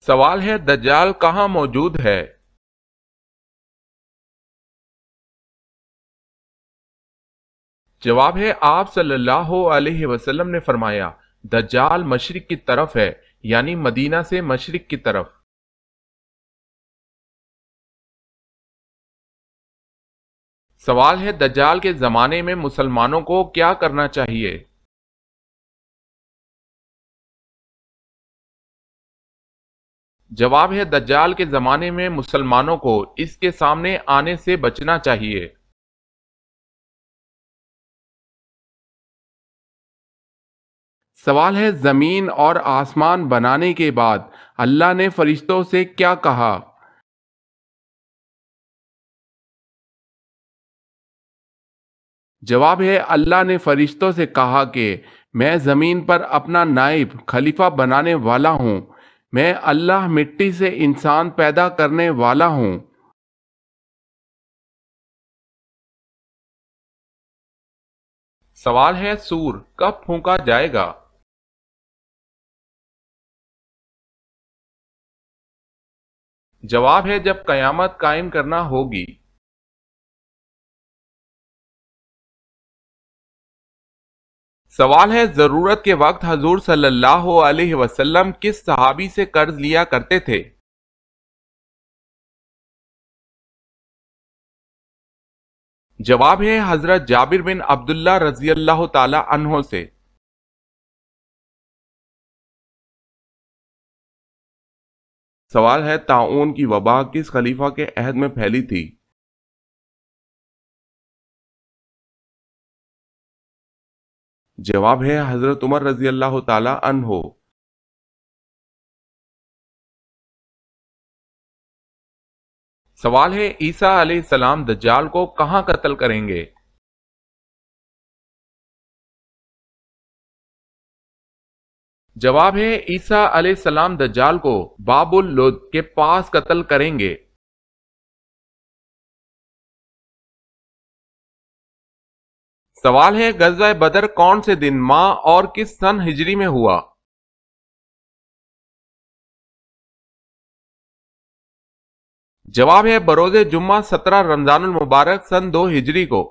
سوال ہے دجال کہاں موجود ہے؟ جواب ہے آپ صلی اللہ علیہ وسلم نے فرمایا دجال مشرق کی طرف ہے، یعنی مدینہ سے مشرق کی طرف۔ سوال ہے دجال کے زمانے میں مسلمانوں کو کیا کرنا چاہیے؟ جواب ہے دجال کے زمانے میں مسلمانوں کو اس کے سامنے آنے سے بچنا چاہیے۔ سوال ہے زمین اور آسمان بنانے کے بعد اللہ نے فرشتوں سے کیا کہا؟ جواب ہے اللہ نے فرشتوں سے کہا کہ میں زمین پر اپنا نائب خلیفہ بنانے والا ہوں، میں اللہ مٹی سے انسان پیدا کرنے والا ہوں۔ سوال ہے سور کب پھونکا جائے گا؟ جواب ہے جب قیامت قائم کرنا ہوگی۔ سوال ہے ضرورت کے وقت حضور صلی اللہ علیہ وسلم کس صحابی سے قرض لیا کرتے تھے؟ جواب ہے حضرت جابر بن عبداللہ رضی اللہ تعالی عنہ سے۔ سوال ہے طاعون کی وبا کس خلیفہ کے عہد میں پھیلی تھی؟ جواب ہے حضرت عمر رضی اللہ تعالی عنہ۔ سوال ہے عیسیٰ علیہ السلام دجال کو کہاں قتل کریں گے؟ جواب ہے عیسیٰ علیہ السلام دجال کو باب اللد کے پاس قتل کریں گے۔ سوال ہے غزوہ بدر کون سے دن، ماہ اور کس سن ہجری میں ہوا؟ جواب ہے بروز جمعہ 17 رمضان المبارک سن 2 ہجری کو۔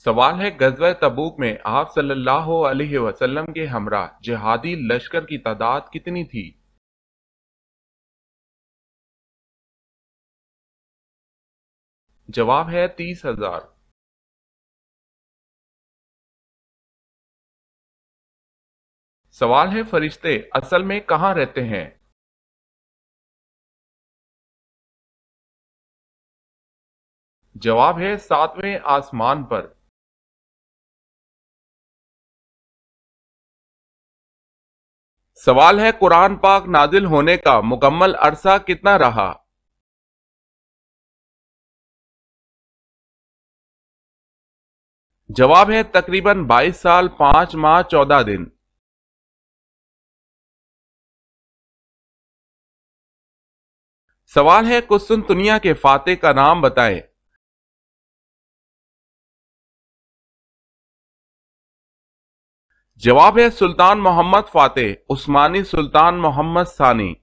سوال ہے غزوہ تبوک میں آپ صلی اللہ علیہ وسلم کے ہمراہ جہادی لشکر کی تعداد کتنی تھی؟ جواب ہے 30,000۔ سوال ہے فرشتے اصل میں کہاں رہتے ہیں؟ جواب ہے 7ویں آسمان پر۔ سوال ہے قرآن پاک نازل ہونے کا مکمل عرصہ کتنا رہا؟ جواب ہے تقریباً 22 سال 5 ماہ 14 دن۔ سوال ہے قسطنطنیہ کے فاتح کا نام بتائیں۔ جواب ہے سلطان محمد فاتح عثمانی سلطان محمد ثانی۔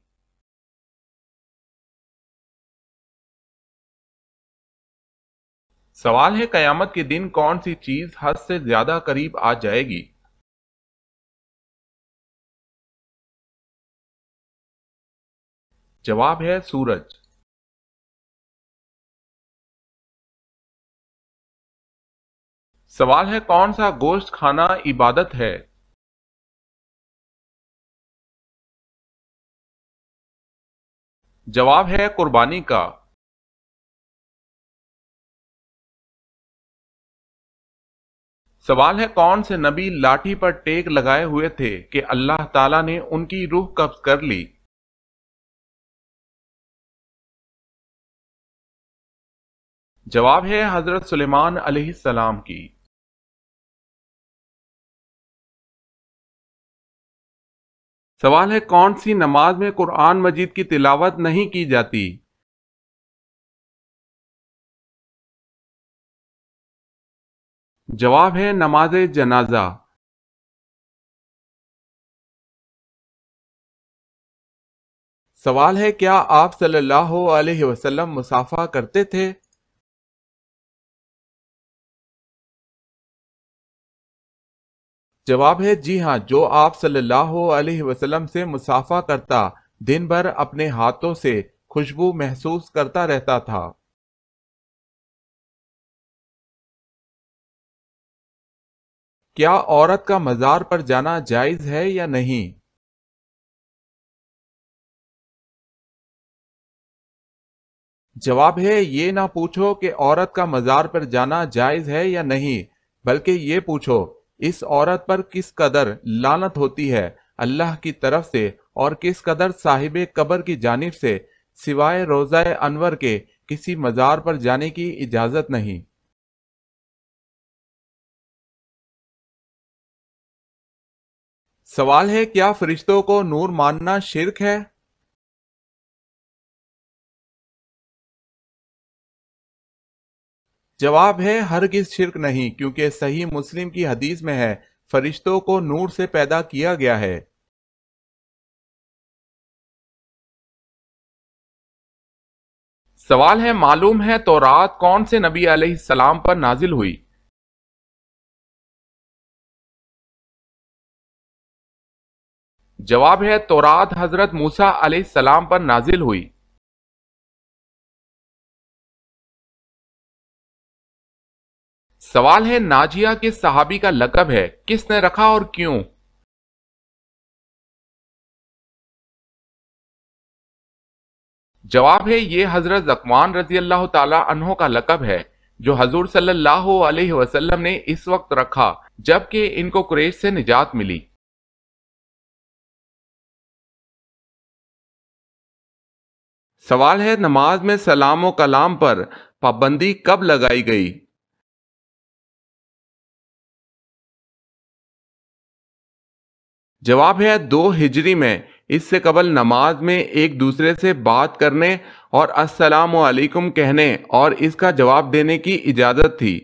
سوال ہے قیامت کے دن کون سی چیز حد سے زیادہ قریب آ جائے گی؟ جواب ہے سورج۔ سوال ہے کون سا گوشت کھانا عبادت ہے؟ جواب ہے قربانی کا۔ سوال ہے کون سے نبی لاٹھی پر ٹیک لگائے ہوئے تھے کہ اللہ تعالیٰ نے ان کی روح قبض کر لی؟ جواب ہے حضرت سلیمان علیہ السلام کی۔ سوال ہے کون سی نماز میں قرآن مجید کی تلاوت نہیں کی جاتی؟ جواب ہے نماز جنازہ۔ سوال ہے کیا آپ صلی اللہ علیہ وسلم مصافحہ کرتے تھے؟ جواب ہے جی ہاں، جو آپ صلی اللہ علیہ وسلم سے مصافحہ کرتا دن بھر اپنے ہاتھوں سے خوشبو محسوس کرتا رہتا تھا۔ کیا عورت کا مزار پر جانا جائز ہے یا نہیں؟ جواب ہے یہ نہ پوچھو کہ عورت کا مزار پر جانا جائز ہے یا نہیں، بلکہ یہ پوچھو اس عورت پر کس قدر لعنت ہوتی ہے اللہ کی طرف سے اور کس قدر صاحب قبر کی جانب سے، سوائے روضہ انور کے کسی مزار پر جانے کی اجازت نہیں۔ سوال ہے کیا فرشتوں کو نور ماننا شرک ہے؟ جواب ہے ہرگز شرک نہیں، کیونکہ صحیح مسلم کی حدیث میں ہے فرشتوں کو نور سے پیدا کیا گیا ہے۔ سوال ہے معلوم ہے تورات کون سے نبی علیہ السلام پر نازل ہوئی؟ جواب ہے تورات حضرت موسیٰ علیہ السلام پر نازل ہوئی۔ سوال ہے ناجیہ کس صحابی کا لقب ہے، کس نے رکھا اور کیوں؟ جواب ہے یہ حضرت ذکوان رضی اللہ تعالی عنہ کا لقب ہے جو حضور صلی اللہ علیہ وسلم نے اس وقت رکھا جبکہ ان کو قریش سے نجات ملی۔ سوال ہے نماز میں سلام و کلام پر پابندی کب لگائی گئی؟ جواب ہے 2 ہجری میں، اس سے قبل نماز میں ایک دوسرے سے بات کرنے اور السلام علیکم کہنے اور اس کا جواب دینے کی اجازت تھی۔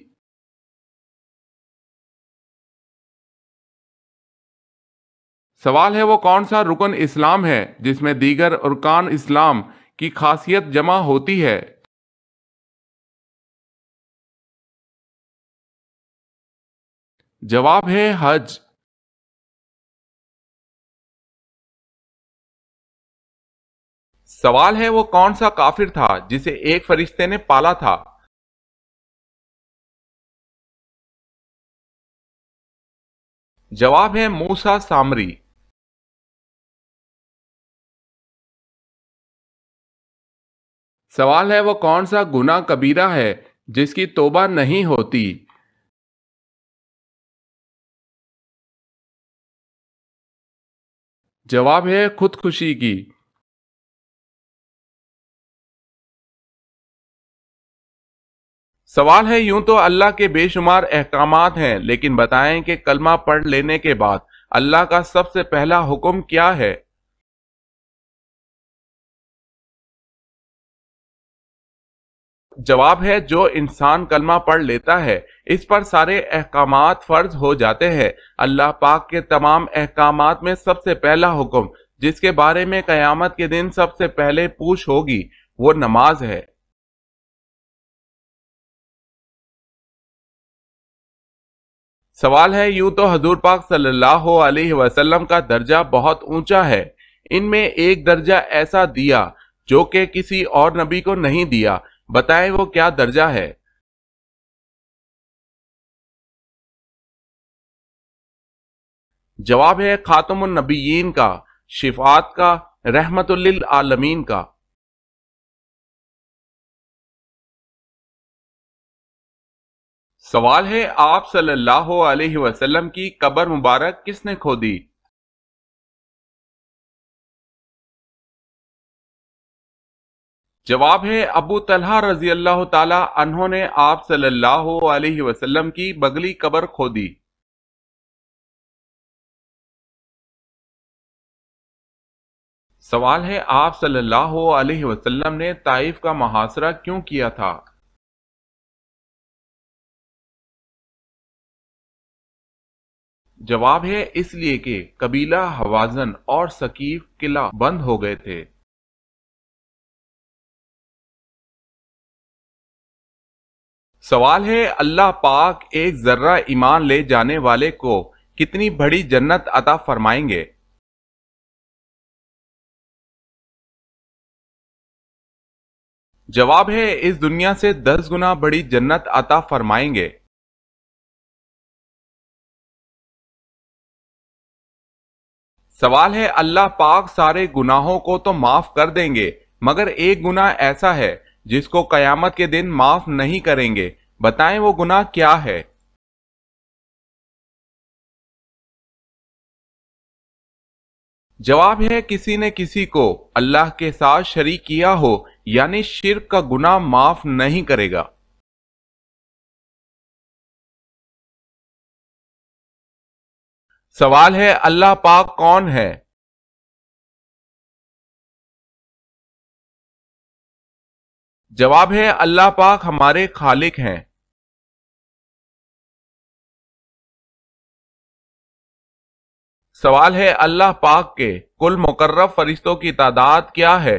سوال ہے وہ کون سا رکن اسلام ہے جس میں دیگر ارکان اسلام کی خاصیت جمع ہوتی ہے؟ جواب ہے حج۔ سوال ہے وہ کون سا کافر تھا جسے ایک فرشتے نے پالا تھا؟ جواب ہے موسیٰ سامری۔ سوال ہے وہ کون سا گناہ کبیرہ ہے جس کی توبہ نہیں ہوتی؟ جواب ہے خودکشی کی۔ سوال ہے یوں تو اللہ کے بے شمار احکامات ہیں لیکن بتائیں کہ کلمہ پڑھ لینے کے بعد اللہ کا سب سے پہلا حکم کیا ہے؟ جواب ہے جو انسان کلمہ پڑھ لیتا ہے اس پر سارے احکامات فرض ہو جاتے ہیں۔ اللہ پاک کے تمام احکامات میں سب سے پہلا حکم جس کے بارے میں قیامت کے دن سب سے پہلے پوچھ ہوگی وہ نماز ہے۔ سوال ہے یوں تو حضور پاک صلی اللہ علیہ وسلم کا درجہ بہت اونچا ہے، ان میں ایک درجہ ایسا دیا جو کہ کسی اور نبی کو نہیں دیا، بتائیں وہ کیا درجہ ہے؟ جواب ہے خاتم النبیین کا، شفاعت کا، رحمت للعالمین کا۔ سوال ہے آپ صلی اللہ علیہ وسلم کی قبر مبارک کس نے کھودی؟ جواب ہے ابو طلحہ رضی اللہ تعالی عنہ نے آپ صلی اللہ علیہ وسلم کی بغلی قبر کھودی۔ سوال ہے آپ صلی اللہ علیہ وسلم نے طائف کا محاصرہ کیوں کیا تھا؟ جواب ہے اس لیے کہ قبیلہ حوازن اور ثقیف قلعہ بند ہو گئے تھے۔ سوال ہے اللہ پاک ایک ذرہ ایمان لے جانے والے کو کتنی بڑی جنت عطا فرمائیں گے؟ جواب ہے اس دنیا سے 10 گنا بڑی جنت عطا فرمائیں گے۔ سوال ہے اللہ پاک سارے گناہوں کو تو معاف کر دیں گے مگر ایک گناہ ایسا ہے جس کو قیامت کے دن معاف نہیں کریں گے، بتائیں وہ گناہ کیا ہے؟ جواب ہے کسی نے کسی کو اللہ کے ساتھ شریک کیا ہو یعنی شرک کا گناہ معاف نہیں کرے گا۔ سوال ہے اللہ پاک کون ہے؟ جواب ہے اللہ پاک ہمارے خالق ہیں۔ سوال ہے اللہ پاک کے کل مقرب فرشتوں کی تعداد کیا ہے؟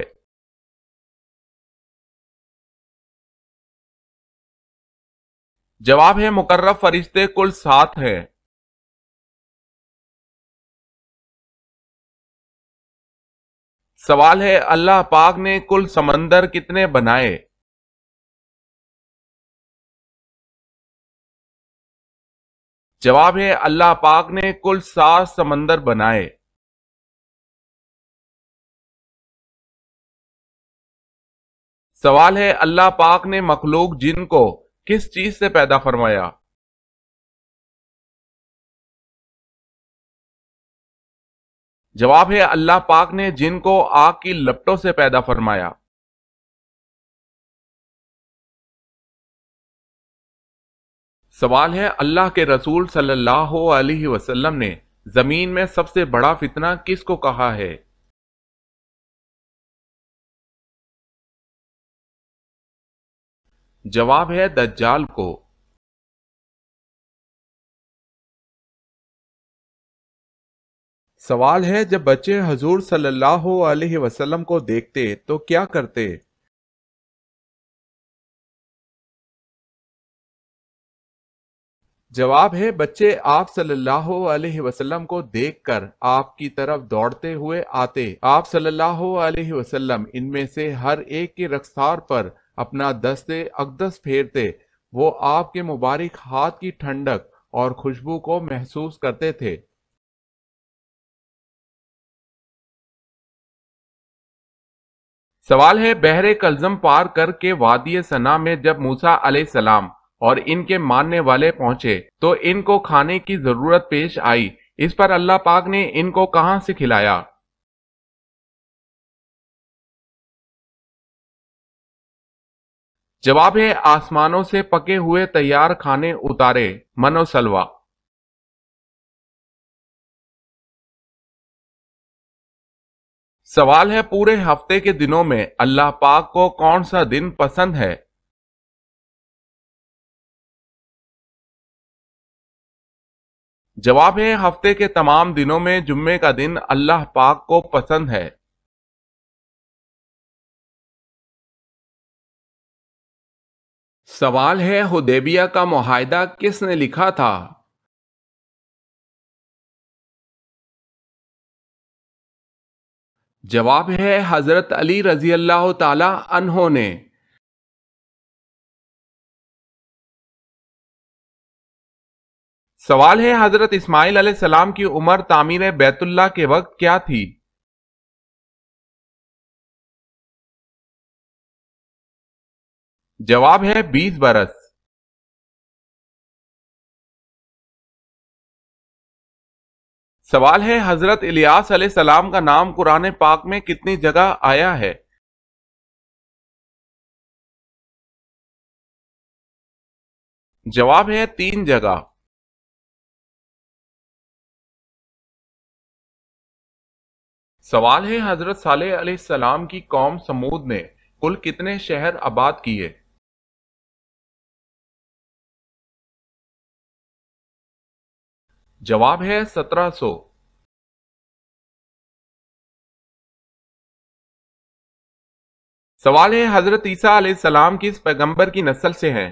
جواب ہے مقرب فرشتے کل 7 ہیں۔ سوال ہے اللہ پاک نے کل سمندر کتنے بنائے؟ جواب ہے اللہ پاک نے کل 7 سمندر بنائے۔ سوال ہے اللہ پاک نے مخلوق جن کو کس چیز سے پیدا فرمایا؟ جواب ہے اللہ پاک نے جن کو آگ کی لپٹوں سے پیدا فرمایا۔ سوال ہے اللہ کے رسول صلی اللہ علیہ وسلم نے زمین میں سب سے بڑا فتنہ کس کو کہا ہے؟ جواب ہے دجال کو۔ سوال ہے جب بچے حضور صلی اللہ علیہ وسلم کو دیکھتے تو کیا کرتے؟ جواب ہے بچے آپ صلی اللہ علیہ وسلم کو دیکھ کر آپ کی طرف دوڑتے ہوئے آتے، آپ صلی اللہ علیہ وسلم ان میں سے ہر ایک کے رخسار پر اپنا دست اقدس پھیرتے، وہ آپ کے مبارک ہاتھ کی ٹھنڈک اور خوشبو کو محسوس کرتے تھے۔ سوال ہے بحر کلزم پار کر کے وادی سنا میں جب موسیٰ علیہ السلام اور ان کے ماننے والے پہنچے تو ان کو کھانے کی ضرورت پیش آئی، اس پر اللہ پاک نے ان کو کہاں سے کھلایا؟ جواب ہے آسمانوں سے پکے ہوئے تیار کھانے اتارے، من و سلوا۔ سوال ہے پورے ہفتے کے دنوں میں اللہ پاک کو کون سا دن پسند ہے؟ جواب ہے ہفتے کے تمام دنوں میں جمعے کا دن اللہ پاک کو پسند ہے۔ سوال ہے حدیبیہ کا معاہدہ کس نے لکھا تھا؟ جواب ہے حضرت علی رضی اللہ تعالی عنہ نے۔ سوال ہے حضرت اسماعیل علیہ السلام کی عمر تعمیر بیت اللہ کے وقت کیا تھی؟ جواب ہے 20 برس۔ سوال ہے حضرت الیاس علیہ السلام کا نام قرآن پاک میں کتنی جگہ آیا ہے؟ جواب ہے 3 جگہ۔ سوال ہے حضرت صالح علیہ السلام کی قوم سمود نے کل کتنے شہر آباد کیے؟ جواب ہے 1700۔ سوال ہے حضرت عیسیٰ علیہ السلام کس پیغمبر کی نسل سے ہیں؟